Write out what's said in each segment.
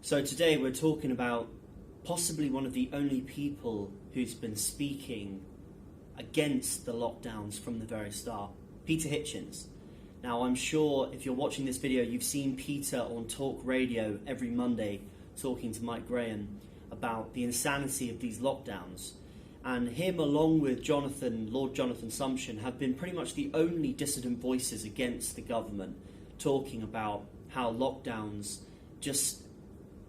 So today we're talking about possibly one of the only people who's been speaking against the lockdowns from the very start, Peter Hitchens. Now I'm sure if you're watching this video you've seen Peter on talk radio every Monday talking to Mike Graham about the insanity of these lockdowns. And him, along with Lord Jonathan Sumption, have been pretty much the only dissident voices against the government, talking about how lockdowns just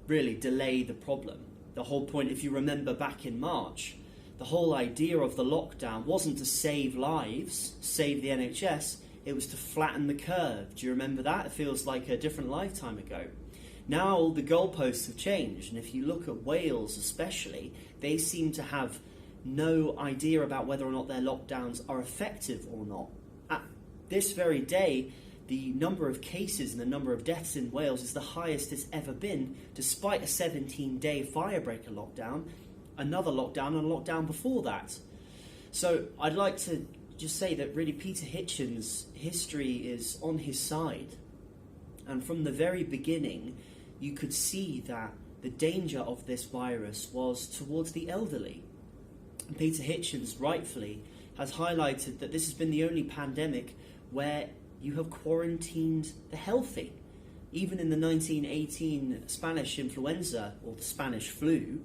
really delay the problem. The whole point, if you remember back in March, the whole idea of the lockdown wasn't to save lives, save the NHS, it was to flatten the curve. Do you remember that? It feels like a different lifetime ago. Now the goalposts have changed, and if you look at Wales especially, they seem to have no idea about whether or not their lockdowns are effective or not. At this very day, the number of cases and the number of deaths in Wales is the highest it's ever been, despite a 17-day firebreaker lockdown, another lockdown and a lockdown before that. So I'd like to just say that really Peter Hitchens' history is on his side. And from the very beginning, you could see that the danger of this virus was towards the elderly. And Peter Hitchens rightfully has highlighted that this has been the only pandemic where you have quarantined the healthy. Even in the 1918 Spanish influenza, or the Spanish flu,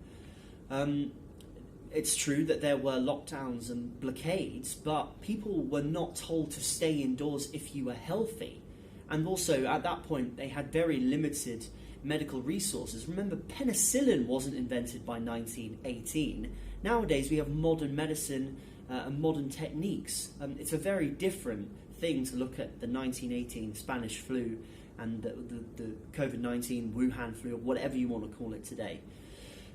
it's true that there were lockdowns and blockades, but people were not told to stay indoors if you were healthy. And also, at that point, they had very limited medical resources. Remember, penicillin wasn't invented by 1918. Nowadays, we have modern medicine and modern techniques. It's a very different thing to look at the 1918 Spanish flu and the COVID-19 Wuhan flu, or whatever you want to call it today.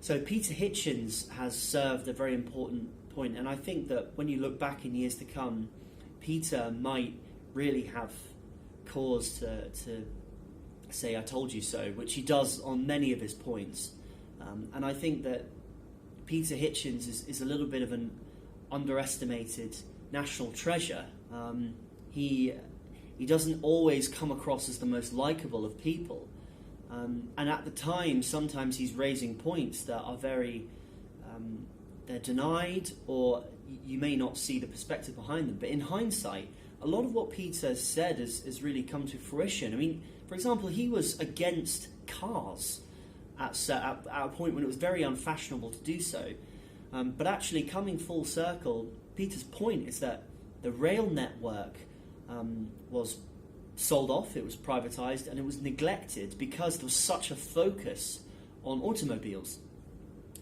So Peter Hitchens has served a very important point, and I think that when you look back in years to come, Peter might really have cause to say "I told you so," which he does on many of his points. And I think that Peter Hitchens is a little bit of an underestimated national treasure. He doesn't always come across as the most likable of people. And at the time, sometimes he's raising points that are very, they're denied, or you may not see the perspective behind them. But in hindsight, a lot of what Peter said has really come to fruition. I mean, for example, he was against cars at a point when it was very unfashionable to do so. But actually, coming full circle, Peter's point is that the rail network was sold off, it was privatized, and it was neglected because there was such a focus on automobiles.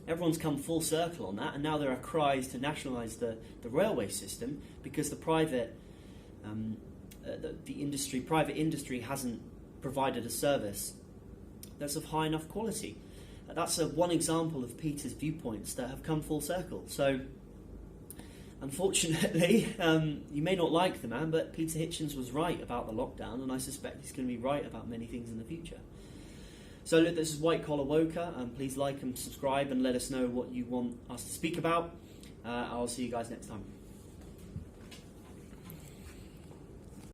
Everyone's come full circle on that, and now there are cries to nationalize the railway system because the private industry hasn't provided a service that's of high enough quality. That's one example of Peter's viewpoints that have come full circle. So unfortunately, you may not like the man, but Peter Hitchens was right about the lockdown, and I suspect he's going to be right about many things in the future. So look, this is White Collar Woker, and please like and subscribe and let us know what you want us to speak about. I'll see you guys next time.